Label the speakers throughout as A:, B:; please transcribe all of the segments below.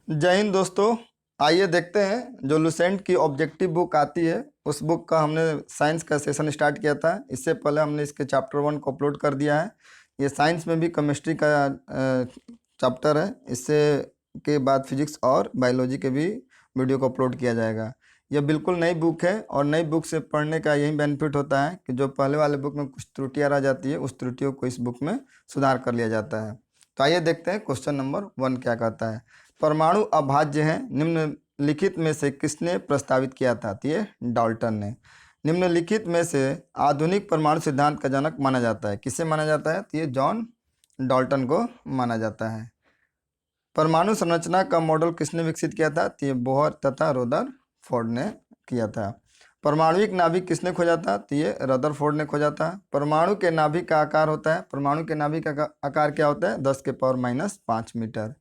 A: जय हिंद दोस्तों। आइए देखते हैं जो लुसेंट की ऑब्जेक्टिव बुक आती है उस बुक का हमने साइंस का सेशन स्टार्ट किया था। इससे पहले हमने इसके चैप्टर 1 को अपलोड कर दिया है। ये साइंस में भी केमिस्ट्री का चैप्टर है। इससे के बाद फिजिक्स और बायोलॉजी के भी वीडियो को अपलोड किया जाएगा। यह बिल्कुल नई बुक है और नई बुक से पढ़ने का यही बेनिफिट होता है कि जो पहले वाले बुक में कुछ त्रुटियाँ रह जाती है उस त्रुटियों को इस बुक में सुधार कर लिया जाता है। तो आइए देखते हैं क्वेश्चन नंबर 1 क्या कहता है। परमाणु अभाज्य हैं, निम्नलिखित में से किसने प्रस्तावित किया था? तो ये डाल्टन ने। निम्नलिखित में से आधुनिक परमाणु सिद्धांत का जनक माना जाता है, किसे माना जाता है? तो ये जॉन डाल्टन को माना जाता है। परमाणु संरचना का मॉडल किसने विकसित किया था? तो ये बोहर तथा रदरफोर्ड ने किया था। परमाणुविक नाभिक किसने खोजा था? तो ये रदरफोर्ड ने खोजा था। परमाणु के नाभिक का आकार होता है, परमाणु के नाभिक का आकार क्या होता है? 10⁻⁻5 मीटर।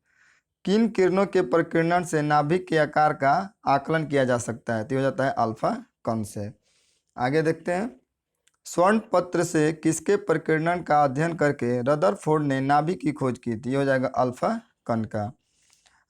A: किन किरणों के प्रकीर्णन से नाभिक के आकार का आकलन किया जा सकता है? तो हो जाता है अल्फा कण से। आगे देखते हैं। स्वर्ण पत्र से किसके प्रकीर्णन का अध्ययन करके रदरफोर्ड ने नाभिक की खोज की थी? हो जाएगा अल्फा कण का।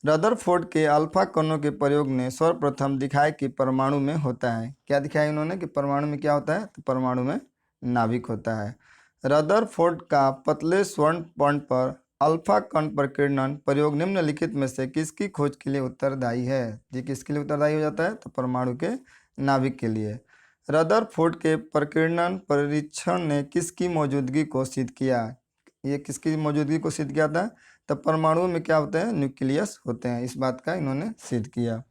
A: रदरफोर्ड के अल्फा कणों के प्रयोग ने सर्वप्रथम दिखाया कि परमाणु में होता है। क्या दिखाया इन्होंने? कि परमाणु में क्या होता है? तो परमाणु में नाभिक होता है। रदरफोर्ड का पतले स्वर्ण पर्ण पर अल्फा कण प्रकीर्णन प्रयोग निम्नलिखित में से किसकी खोज के लिए उत्तरदायी है? ये किसके लिए उत्तरदायी हो जाता है? तो परमाणु के नाभिक के लिए। रदरफोर्ड के प्रकीर्णन परीक्षण ने किसकी मौजूदगी को सिद्ध किया? ये किसकी मौजूदगी को सिद्ध किया था? तो परमाणु में क्या होते हैं? न्यूक्लियस होते हैं। इस बात का इन्होंने सिद्ध किया।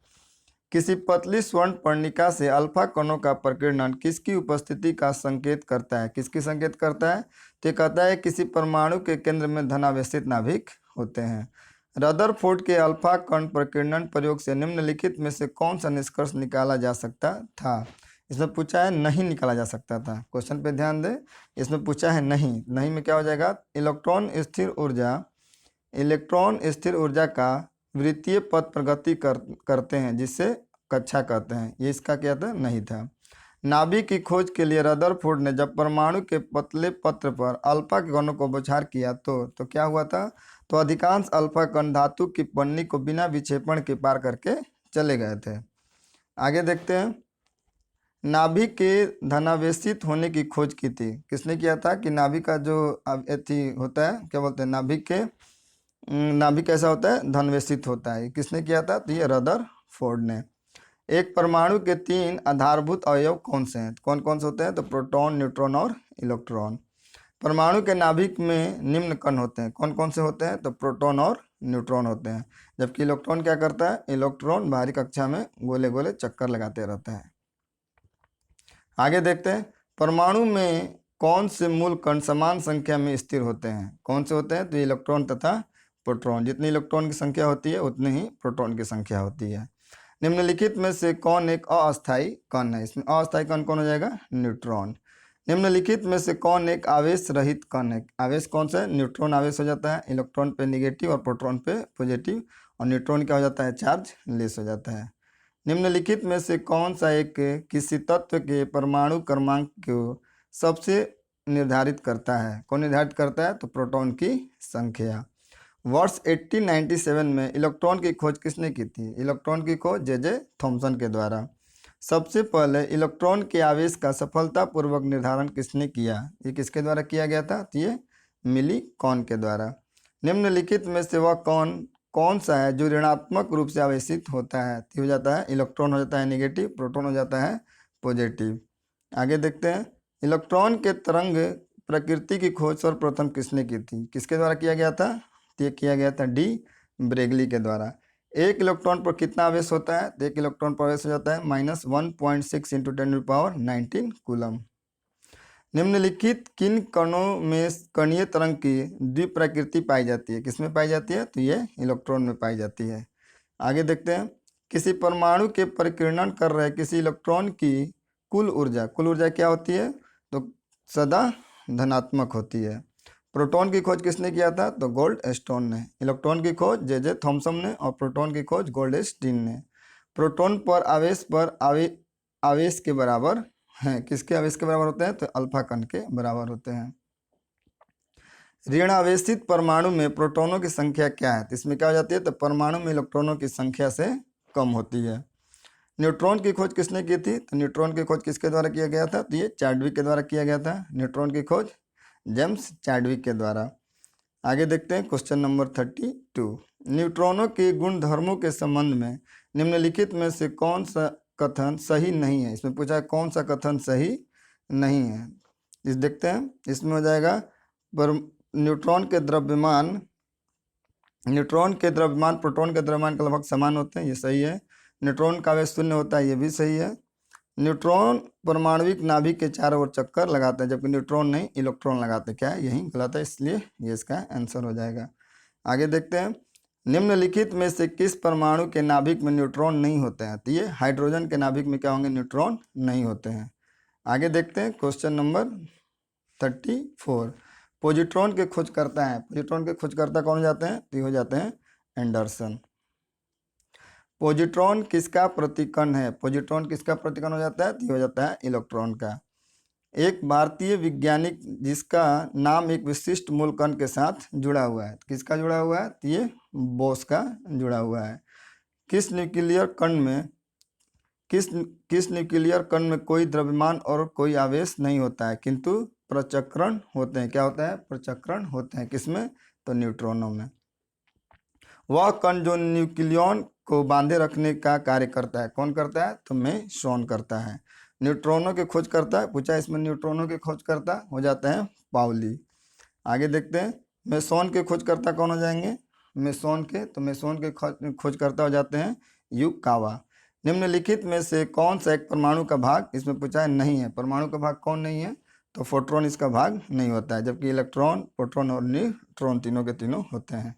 A: किसी पतली स्वर्ण पर्णिका से अल्फा कणों का प्रकीर्णन किसकी उपस्थिति का संकेत करता है? किसकी संकेत करता है? तो कहता है किसी परमाणु के केंद्र में धनावेशित नाभिक होते हैं। रदरफोर्ड के अल्फा कण प्रकीर्णन प्रयोग से निम्नलिखित में से कौन सा निष्कर्ष निकाला जा सकता था? इसमें पूछा है नहीं निकाला जा सकता था। क्वेश्चन पे ध्यान दे, इसमें पूछा है नहीं। नहीं में क्या हो जाएगा? इलेक्ट्रॉन स्थिर ऊर्जा का वृत्तीय पथ प्रगति करते हैं जिससे कक्षा कहते हैं। ये इसका क्या था? नहीं था। नाभिक की खोज के लिए रदरफोर्ड ने जब परमाणु के पतले पत्र पर अल्फा के कणों को बौछार किया तो क्या हुआ था? तो अधिकांश अल्फा कण धातु की पन्नी को बिना विक्षेपण के पार करके चले गए थे। आगे देखते हैं। नाभिक के धनावेशित होने की खोज की थी। किसने किया था? कि नाभिक का जो होता है, क्या बोलते हैं, नाभिक कैसा होता है? धनवेशित होता है। किसने किया था? तो ये रदरफोर्ड ने। एक परमाणु के 3 आधारभूत अवयव कौन से हैं? कौन कौन से होते हैं? तो प्रोटॉन, न्यूट्रॉन और इलेक्ट्रॉन। परमाणु के नाभिक में निम्न कण होते हैं। कौन कौन से होते हैं? तो प्रोटॉन और न्यूट्रॉन होते हैं। जबकि इलेक्ट्रॉन क्या करता है? इलेक्ट्रॉन बाहरी कक्षा में गोले गोले चक्कर लगाते रहता है। आगे देखते हैं। परमाणु में कौन से मूल कण समान संख्या में स्थिर होते हैं? कौन से होते हैं? तो इलेक्ट्रॉन तथा प्रोटॉन। जितनी इलेक्ट्रॉन की संख्या होती है उतनी ही प्रोटॉन की संख्या होती है। निम्नलिखित में से कौन एक अस्थायी कण है? इसमें अस्थायी कण कौन हो जाएगा? न्यूट्रॉन। निम्नलिखित में से कौन एक आवेश रहित कण है? आवेश कौन सा है? न्यूट्रॉन आवेश हो जाता है। इलेक्ट्रॉन पे नेगेटिव और प्रोटॉन पे पॉजिटिव, और न्यूट्रॉन क्या हो जाता है? चार्ज लेस हो जाता है। निम्नलिखित में से कौन सा एक किसी तत्व के परमाणु क्रमांक को सबसे निर्धारित करता है? कौन निर्धारित करता है? तो प्रोटॉन की संख्या। वर्ष 1897 में इलेक्ट्रॉन की खोज किसने की थी? इलेक्ट्रॉन की खोज जे थॉमसन के द्वारा। सबसे पहले इलेक्ट्रॉन के आवेश का सफलतापूर्वक निर्धारण किसने किया? ये किसके द्वारा किया गया था? तो ये मिली कॉन के द्वारा। निम्नलिखित में से वह कौन सा है जो ऋणात्मक रूप से आवेशित होता है? तो हो जाता है इलेक्ट्रॉन हो जाता है नेगेटिव, प्रोटॉन हो जाता है पॉजिटिव। आगे देखते हैं। इलेक्ट्रॉन के तरंग प्रकृति की खोज सर्वप्रथम किसने की थी? किसके द्वारा किया गया था? ये किया गया था डी ब्रेगली के द्वारा। एक इलेक्ट्रॉन पर कितना आवेश होता है? तो एक इलेक्ट्रॉन पर आवेश हो जाता है -1.6 × 10⁻19 कूलम। निम्नलिखित किन कणों में कणीय तरंग की द्विप्रकृति पाई जाती है? किसमें पाई जाती है? तो ये इलेक्ट्रॉन में पाई जाती है। आगे देखते हैं। किसी परमाणु के परिकीर्णन कर रहे किसी इलेक्ट्रॉन की कुल ऊर्जा क्या होती है? तो सदा धनात्मक होती है। प्रोटॉन की खोज किसने किया था? तो गोल्डस्टोन ने। इलेक्ट्रॉन की खोज जे थॉमसन ने और प्रोटॉन की खोज गोल्डस्टीन ने। प्रोटॉन पर आवेश के बराबर हैं। किसके आवेश के बराबर होते हैं? तो अल्फा कण के बराबर होते हैं। ऋणावेशित परमाणु में प्रोटॉनों की संख्या क्या है? तो इसमें क्या हो जाती है? तो परमाणु में इलेक्ट्रॉनों की संख्या से कम होती है। न्यूट्रॉन की खोज किसने की थी? तो न्यूट्रॉन की खोज किसके द्वारा किया गया था? तो ये चैडविक के द्वारा किया गया था। न्यूट्रॉन की खोज जेम्स चैडविक के द्वारा। आगे देखते हैं क्वेश्चन नंबर 32। न्यूट्रॉनों के गुण धर्मों के संबंध में निम्नलिखित में से कौन सा कथन सही नहीं है? इसमें पूछा है कौन सा कथन सही नहीं है। इस देखते हैं, इसमें हो जाएगा पर न्यूट्रॉन के द्रव्यमान प्रोटॉन के द्रव्यमान के लगभग समान होते हैं, ये सही है। न्यूट्रॉन का आवेश शून्य होता है, ये भी सही है। न्यूट्रॉन परमाणविक नाभिक के चारों ओर चक्कर लगाते हैं, जबकि न्यूट्रॉन नहीं इलेक्ट्रॉन लगाते। क्या है? यही गलत है, इसलिए ये इसका आंसर हो जाएगा। आगे देखते हैं, निम्नलिखित में से किस परमाणु के नाभिक में न्यूट्रॉन नहीं होते हैं? तो ये हाइड्रोजन के नाभिक में क्या होंगे? न्यूट्रॉन नहीं होते हैं। आगे देखते हैं क्वेश्चन नंबर 34। पॉजिट्रॉन के खोजकर्ता हैं। पॉजिट्रॉन के खोजकर्ता कौन हो जाते हैं? तो ये हो जाते हैं एंडरसन। पॉजिट्रॉन किसका प्रतिकण है? पॉजिट्रॉन किसका प्रतिकण हो जाता है? तो ये हो जाता है इलेक्ट्रॉन का। एक भारतीय वैज्ञानिक जिसका नाम एक विशिष्ट मूल कण के साथ जुड़ा हुआ है। किसका जुड़ा हुआ है? तो ये बोस का जुड़ा हुआ है। किस न्यूक्लियर कण में कोई द्रव्यमान और कोई आवेश नहीं होता है, किंतु प्रचक्रण होते हैं? क्या होता है? प्रचक्रण होते हैं। किसमें? तो न्यूट्रॉनों में। वह कण जो न्यूक्लियॉन को बांधे रखने का कार्य करता है, कौन करता है? तो मेसॉन करता है। न्यूट्रॉनों के खोज करता है, पूछा इसमें न्यूट्रॉनों के खोज करता हो जाता है पाउली। आगे देखते हैं, मेसॉन के खोजकर्ता कौन हो जाएंगे? मेसॉन के खोजकर्ता हो जाते हैं युकावा। निम्नलिखित में से कौन सा एक परमाणु का भाग, इसमें पूछा है नहीं है। परमाणु का भाग कौन नहीं है? तो फोटोन इसका भाग नहीं होता है, जबकि इलेक्ट्रॉन, प्रोटॉन और न्यूट्रॉन तीनों के तीनों होते हैं।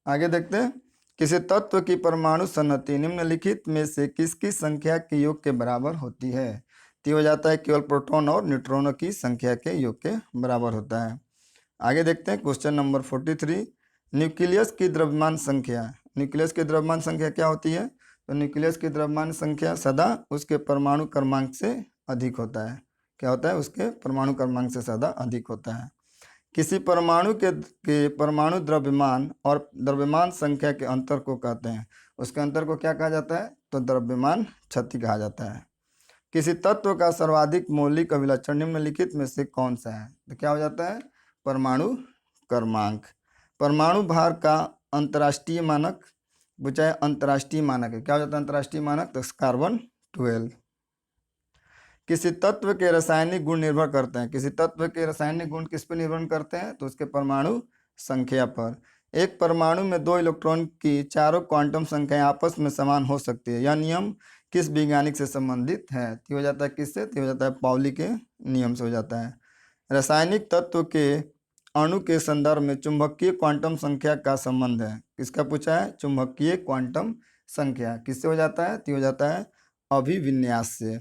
A: आगे देखते हैं, किसी तत्व की परमाणु संहति निम्नलिखित में से किसकी संख्या के योग के बराबर होती है? तो हो जाता है केवल प्रोटॉन और न्यूट्रॉनों की संख्या के योग के बराबर होता है। आगे देखते हैं क्वेश्चन नंबर 43। न्यूक्लियस की द्रव्यमान संख्या। न्यूक्लियस की द्रव्यमान संख्या क्या होती है? तो न्यूक्लियस की द्रव्यमान संख्या सदा उसके परमाणु क्रमांक से अधिक होता है। क्या होता है? उसके परमाणु क्रमांक से सदा अधिक होता है। किसी परमाणु के परमाणु द्रव्यमान और द्रव्यमान संख्या के अंतर को कहते हैं। उसके अंतर को क्या कहा जाता है? तो द्रव्यमान क्षति कहा जाता है। किसी तत्व का सर्वाधिक मौलिक अभिलक्षण निम्नलिखित में से कौन सा है? तो क्या हो जाता है? परमाणु क्रमांक। परमाणु भार का अंतर्राष्ट्रीय मानक, पूछा है अंतर्राष्ट्रीय मानक है। क्या हो जाता है अंतर्राष्ट्रीय मानक? तो कार्बन 12। किसी तत्व के रासायनिक गुण निर्भर करते हैं। किसी तत्व के रासायनिक गुण किस पर निर्भर करते हैं? तो उसके परमाणु संख्या पर। एक परमाणु में 2 इलेक्ट्रॉन की चारों क्वांटम संख्याएं आपस में समान हो सकती है। यह नियम किस वैज्ञानिक से संबंधित है? तो हो जाता है किससे? तो हो जाता है पाउली के नियम से हो जाता है। रासायनिक तत्व के अणु के संदर्भ में चुंबकीय क्वांटम संख्या का संबंध है। किसका पूछा है? चुंबकीय क्वांटम संख्या। किससे हो जाता है? तो हो जाता है अभिविन्यास से।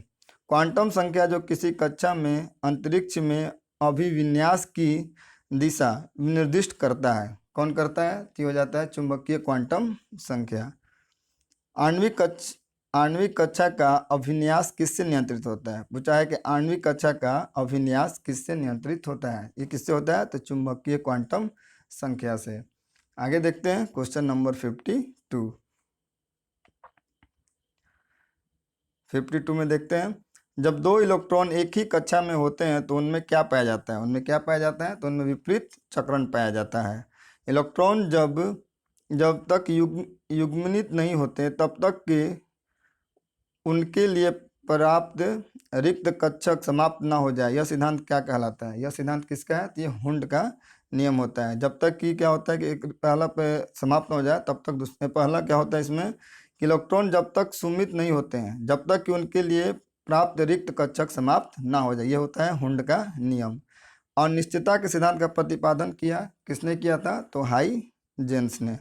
A: क्वांटम संख्या जो किसी कक्षा में अंतरिक्ष में अभिविन्यास की दिशा निर्दिष्ट करता है, कौन करता है? तो हो जाता है चुंबकीय क्वांटम संख्या। आणविक कक्षा का अभिन्यास किससे नियंत्रित होता है? पूछा है कि आणविक कक्षा का अभिन्यास किससे नियंत्रित होता है? ये किससे होता है? तो चुंबकीय क्वांटम संख्या से। आगे देखते हैं क्वेश्चन नंबर 52। 52 में देखते हैं, जब 2 इलेक्ट्रॉन एक ही कक्षा में होते हैं तो उनमें क्या पाया जाता है? तो उनमें विपरीत चक्रण पाया जाता है। इलेक्ट्रॉन जब तक युग्मित नहीं होते तब तक के उनके लिए पर्याप्त रिक्त कक्षक समाप्त ना हो जाए, यह सिद्धांत क्या कहलाता है? यह सिद्धांत किसका है? तो ये हुंड का नियम होता है। जब तक कि क्या होता है कि एक पहला पे समाप्त ना हो जाए तब तक दूसरे। पहला क्या होता है इसमें कि इलेक्ट्रॉन जब तक सुमित नहीं होते हैं, जब तक कि उनके लिए प्राप्त रिक्त कक्षक समाप्त ना हो जाए, ये होता है हुंड का नियम। और निश्चितता के सिद्धांत का प्रतिपादन किया किसने किया था? तो हाइजेंस ने।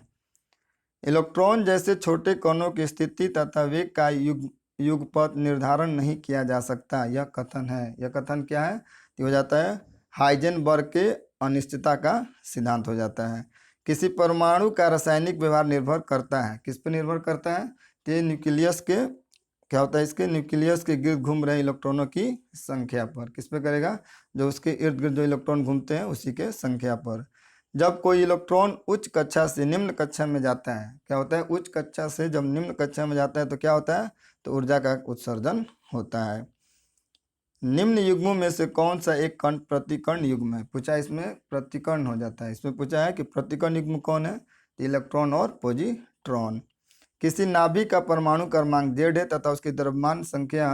A: इलेक्ट्रॉन जैसे छोटे कणों की स्थिति तथा वेग का युगपथ निर्धारण नहीं किया जा सकता, यह कथन है। यह कथन क्या है? तो हो जाता है हाइजेनबर्ग के अनिश्चितता का सिद्धांत हो जाता है। किसी परमाणु का रासायनिक व्यवहार निर्भर करता है, किस पर निर्भर करता है? तो न्यूक्लियस के क्या होता है? इसके न्यूक्लियस के गिर्द घूम रहे इलेक्ट्रॉनों की संख्या पर। किस पे करेगा? जो उसके इर्द गिर्द जो इलेक्ट्रॉन घूमते हैं उसी के संख्या पर। जब कोई इलेक्ट्रॉन उच्च कक्षा से निम्न कक्षा में जाता है, क्या होता है, उच्च कक्षा से जब निम्न कक्षा में जाता है तो क्या होता है, तो ऊर्जा का उत्सर्जन होता है। निम्न युग्मों में से कौन सा एक कण प्रतिकर्ण युग्म है, पूछा, इसमें प्रतिकर्ण हो जाता है। इसमें पूछा है कि प्रतिकर्ण युग्म कौन है, तो इलेक्ट्रॉन और पॉजिट्रॉन। किसी नाभिक का परमाणु क्रमांक Z है तथा उसकी द्रव्यमान संख्या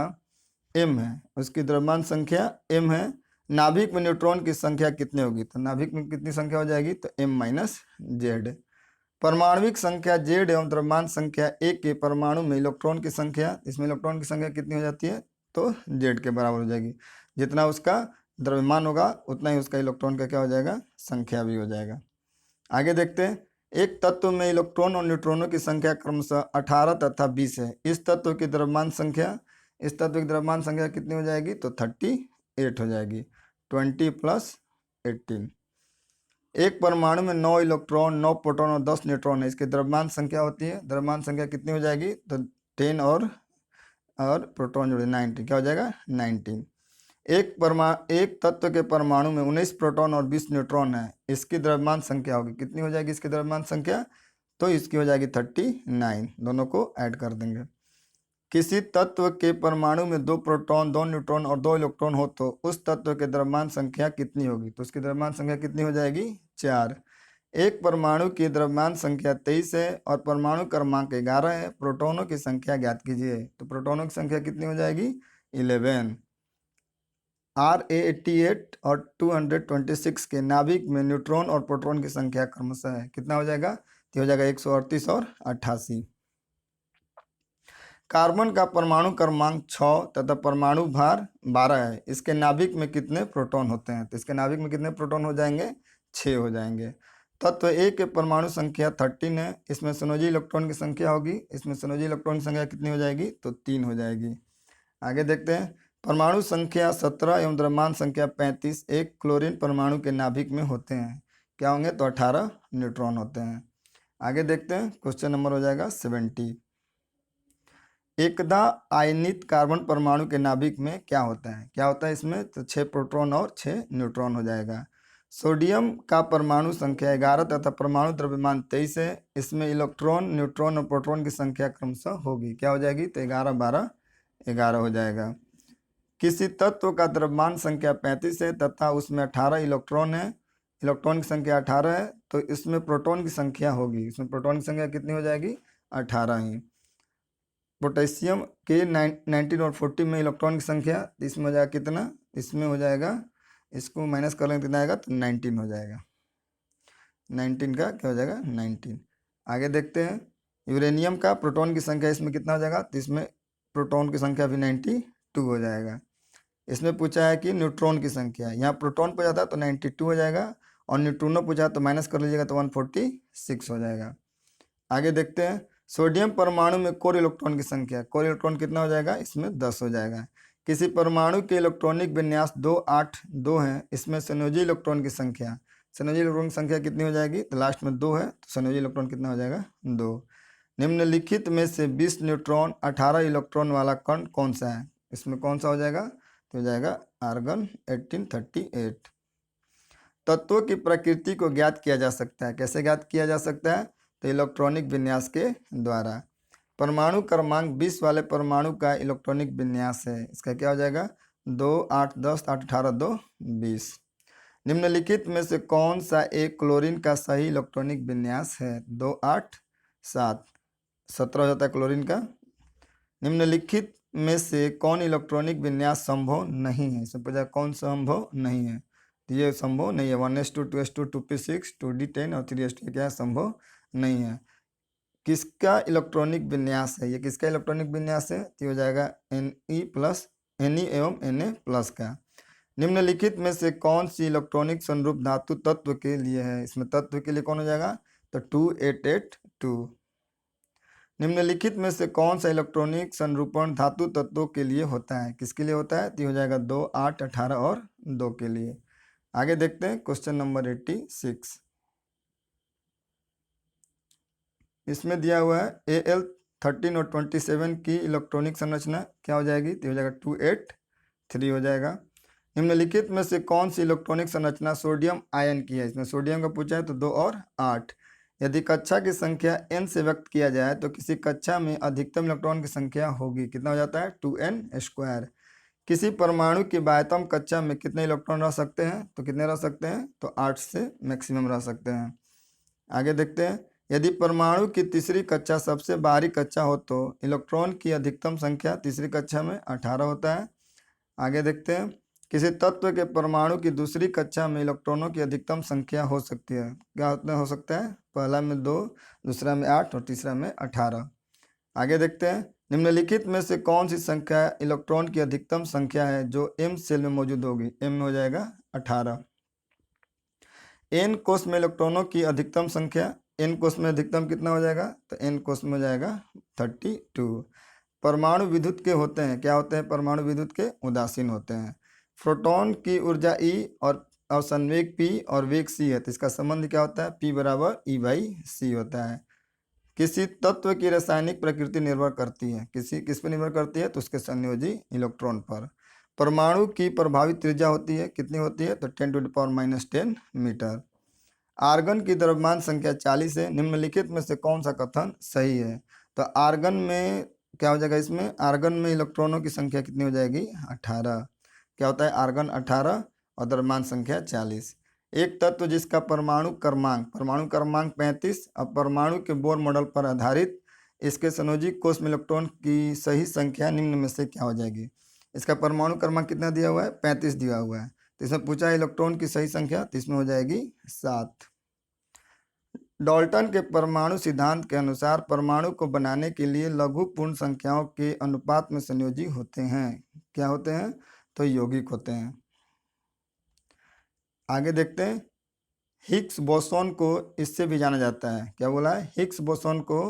A: m है, उसकी द्रव्यमान संख्या m है, नाभिक में न्यूट्रॉन की संख्या कितनी होगी, तो नाभिक में कितनी संख्या हो जाएगी, तो m-z। परमाणविक संख्या Z एवं द्रव्यमान संख्या a के परमाणु में इलेक्ट्रॉन की संख्या, इसमें इलेक्ट्रॉन की संख्या कितनी हो जाती है, तो Z के बराबर हो जाएगी। जितना उसका द्रव्यमान होगा उतना ही उसका इलेक्ट्रॉन का क्या हो जाएगा, संख्या भी हो जाएगा। आगे देखते हैं, एक तत्व में इलेक्ट्रॉन और न्यूट्रॉनों की संख्या क्रमशः 18 तथा 20 है। इस तत्व की द्रव्यमान संख्या, इस तत्व की द्रव्यमान संख्या कितनी हो जाएगी, तो 38 हो जाएगी, 20 + 18। एक परमाणु में 9 इलेक्ट्रॉन, 9 प्रोटॉन और 10 न्यूट्रॉन है। इसकी द्रव्यमान संख्या होती है, द्रव्यमान संख्या कितनी हो जाएगी, तो 10 और प्रोटॉन जुड़े 19, क्या हो जाएगा, 19। एक तत्व के परमाणु में 19 प्रोटॉन और 20 न्यूट्रॉन है। इसकी द्रव्यमान संख्या होगी, कितनी हो जाएगी इसकी द्रव्यमान संख्या, तो इसकी हो जाएगी 39, दोनों को ऐड कर देंगे। किसी तत्व के परमाणु में 2 प्रोटॉन, 2 न्यूट्रॉन और 2 इलेक्ट्रॉन हो तो उस तत्व के द्रव्यमान संख्या कितनी होगी, तो उसकी द्रव्यमान संख्या कितनी हो जाएगी, 4। एक परमाणु की द्रव्यमान संख्या 23 है और परमाणु क्रमांक 11 है। प्रोटॉनों की संख्या ज्ञात कीजिए, तो प्रोटॉनों की संख्या कितनी हो जाएगी, 11। R88 और 226 के नाभिक में न्यूट्रॉन और प्रोटॉन की संख्या क्रमशः है, कितना हो जाएगा, तो हो जाएगा 138 और 88। कार्बन का परमाणु क्रमांक 6 तथा परमाणु भार 12 है। इसके नाभिक में कितने प्रोटॉन होते हैं, तो इसके नाभिक में कितने प्रोटॉन हो जाएंगे, 6 हो जाएंगे। तत्व ए के परमाणु संख्या 13 है। इसमें संयोजी इलेक्ट्रॉन की संख्या होगी, इसमें संयोजी इलेक्ट्रॉन की संख्या कितनी हो जाएगी, तो 3 हो जाएगी। आगे देखते हैं, परमाणु संख्या 17 एवं द्रव्यमान संख्या 35 एक क्लोरीन परमाणु के नाभिक में होते हैं, क्या होंगे, तो 18 न्यूट्रॉन होते हैं। आगे देखते हैं, क्वेश्चन नंबर हो जाएगा 70। एकदा आयनित कार्बन परमाणु के नाभिक में क्या होता है, क्या होता है इसमें, तो 6 प्रोटॉन और 6 न्यूट्रॉन हो जाएगा। सोडियम का परमाणु संख्या 11 तथा परमाणु द्रव्यमान 23 है। इसमें इलेक्ट्रॉन, न्यूट्रॉन और प्रोटॉन की संख्या क्रमशः होगी, क्या हो जाएगी, तो 11 12 11 हो जाएगा। किसी तत्व का द्रव्यमान संख्या 35 है तथा उसमें 18 इलेक्ट्रॉन है, इलेक्ट्रॉन की संख्या 18 है, तो इसमें प्रोटॉन की संख्या होगी, इसमें प्रोटॉन की संख्या कितनी हो जाएगी, 18 ही। पोटेशियम के 19 और 40 में इलेक्ट्रॉन की संख्या, इसमें हो जाएगा कितना, इसमें हो जाएगा, इसको माइनस कर लेंगे, कितना आएगा, तो 19 हो जाएगा, 19 का क्या हो जाएगा, 19। आगे देखते हैं, यूरेनियम का प्रोटॉन की संख्या इसमें कितना हो जाएगा, तो इसमें प्रोटॉन की संख्या भी 92 हो जाएगा। इसमें पूछा है कि न्यूट्रॉन की संख्या, यहाँ प्रोटॉन पूछा था तो 92 हो जाएगा, और न्यूट्रॉनो पूछा तो माइनस कर लीजिएगा तो 146 हो जाएगा। आगे देखते हैं, सोडियम परमाणु में कोर इलेक्ट्रॉन की संख्या, कोर इलेक्ट्रॉन कितना हो जाएगा, इसमें 10 हो जाएगा। किसी परमाणु के इलेक्ट्रॉनिक विन्यास 2 8 2 है। इसमें संयोजी इलेक्ट्रॉन की संख्या, संयोजी इलेक्ट्रॉन की संख्या कितनी हो जाएगी, तो लास्ट में 2 है, तो संयोजी इलेक्ट्रॉन कितना हो जाएगा, 2। निम्नलिखित में से 20 न्यूट्रॉन 18 इलेक्ट्रॉन वाला कण कौन सा है, इसमें कौन सा हो जाएगा, तो हो जाएगा आर्गन 1838। तत्वों की प्रकृति को ज्ञात किया जा सकता है, कैसे ज्ञात किया जा सकता है, तो इलेक्ट्रॉनिक विन्यास के द्वारा। परमाणु क्रमांक 20 वाले परमाणु का इलेक्ट्रॉनिक विन्यास है, इसका क्या हो जाएगा, 2 8 10 8 18 2 20। निम्नलिखित में से कौन सा एक क्लोरीन का सही इलेक्ट्रॉनिक विन्यास है, 2 8 7 17 हो जाता है क्लोरीन का। निम्नलिखित में से कौन इलेक्ट्रॉनिक विन्यास संभव नहीं है, इसमें पूछा कौन संभव नहीं है, तो ये संभव नहीं है। 1s2 2s2 2p6 2d10 और 3s2 क्या संभव नहीं है। किसका इलेक्ट्रॉनिक विन्यास है, ये किसका इलेक्ट्रॉनिक विन्यास है, तो हो जाएगा Ne एवं Na+ का। निम्नलिखित में से कौन सी इलेक्ट्रॉनिक संरूप धातु तत्व के लिए है, इसमें तत्व के लिए कौन हो जाएगा, तो 2882। निम्नलिखित में से कौन सा इलेक्ट्रॉनिक संरूपण धातु तत्वों के लिए होता है, किसके लिए होता है, तो हो जाएगा 2 8 18 और 2 के लिए। आगे देखते हैं, क्वेश्चन नंबर 86। इसमें दिया हुआ है Al13 और 27 की इलेक्ट्रॉनिक संरचना क्या हो जाएगी, तो हो जाएगा 283 हो जाएगा। निम्नलिखित में से कौन सी इलेक्ट्रॉनिक संरचना सोडियम आयन की है? इसमें सोडियम का पूछा है तो 2 और 8। यदि कक्षा की संख्या n से व्यक्त किया जाए तो किसी कक्षा में अधिकतम इलेक्ट्रॉन की संख्या होगी, कितना हो जाता है 2n²। किसी परमाणु की बाह्यतम कक्षा में कितने इलेक्ट्रॉन रह सकते हैं? तो कितने रह सकते हैं? तो 8 से मैक्सिमम रह सकते हैं। आगे देखते हैं, यदि परमाणु की तीसरी कक्षा सबसे बाहरी कक्षा हो तो इलेक्ट्रॉन की अधिकतम संख्या तीसरी कक्षा में 18 होता है। आगे देखते हैं, किसी तत्व के परमाणु की दूसरी कक्षा में इलेक्ट्रॉनों की अधिकतम संख्या हो सकती है, क्या हो सकता है? पहला में 2, दूसरा में 8 और तीसरा में 18। आगे देखते हैं, निम्नलिखित में से कौन सी संख्या इलेक्ट्रॉन की अधिकतम संख्या है जो m सेल में मौजूद होगी? m में हो जाएगा 18। n कोष में इलेक्ट्रॉनों की अधिकतम संख्या, n कोष में अधिकतम कितना हो जाएगा? तो n कोष में हो जाएगा 32। परमाणु विद्युत के होते हैं, क्या होते हैं? परमाणु विद्युत के उदासीन होते हैं। प्रोटॉन की ऊर्जा E और संवेग P और वेग c है, तो इसका संबंध क्या होता है? P बराबर E/c होता है। किसी तत्व की रासायनिक प्रकृति निर्भर करती है, किस पर निर्भर करती है? तो उसके संयोजी इलेक्ट्रॉन पर। परमाणु की प्रभावित त्रिज्या होती है, कितनी होती है? तो 10⁻⁻10 मीटर। आर्गन की द्रव्यमान संख्या 40 है, निम्नलिखित में से कौन सा कथन सही है? तो आर्गन में क्या हो जाएगा? इसमें आर्गन में इलेक्ट्रॉनों की संख्या कितनी हो जाएगी? 18। क्या होता है? आर्गन 18 और द्रव्यमान संख्या 40। एक तत्व जिसका परमाणु क्रमांक 35 और परमाणु के बोर मॉडल पर आधारित इसके संयोजी कोष में इलेक्ट्रॉन की सही संख्या निम्न में से क्या हो जाएगी? इसका परमाणु क्रमांक कितना दिया हुआ है? 35 दिया हुआ है, तो इसमें पूछा है इलेक्ट्रॉन की सही संख्या, तो इसमें हो जाएगी 7। डाल्टन के परमाणु सिद्धांत के अनुसार परमाणु को बनाने के लिए लघु पूर्ण संख्याओं के अनुपात में संयोजी होते हैं, क्या होते हैं? तो यौगिक होते हैं। आगे देखते हैं, हिग्स बोसोन को इससे भी जाना जाता है, क्या बोला है? हिग्स बोसोन को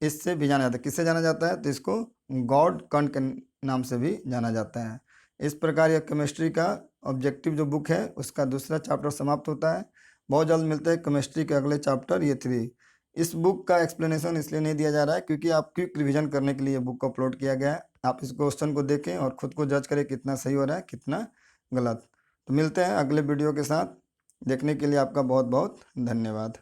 A: इससे भी जाना जाता है, किससे जाना जाता है? तो इसको गॉड कण के नाम से भी जाना जाता है। इस प्रकार यह केमिस्ट्री का ऑब्जेक्टिव जो बुक है उसका दूसरा चैप्टर समाप्त होता है। बहुत जल्द मिलते हैं केमिस्ट्री के अगले चैप्टर, ये 3। इस बुक का एक्सप्लेनेशन इसलिए नहीं दिया जा रहा है क्योंकि आप क्विक रिवीजन करने के लिए ये बुक अपलोड किया गया है। आप इस क्वेश्चन को देखें और खुद को जज करें कितना सही हो रहा है कितना गलत। तो मिलते हैं अगले वीडियो के साथ। देखने के लिए आपका बहुत बहुत धन्यवाद।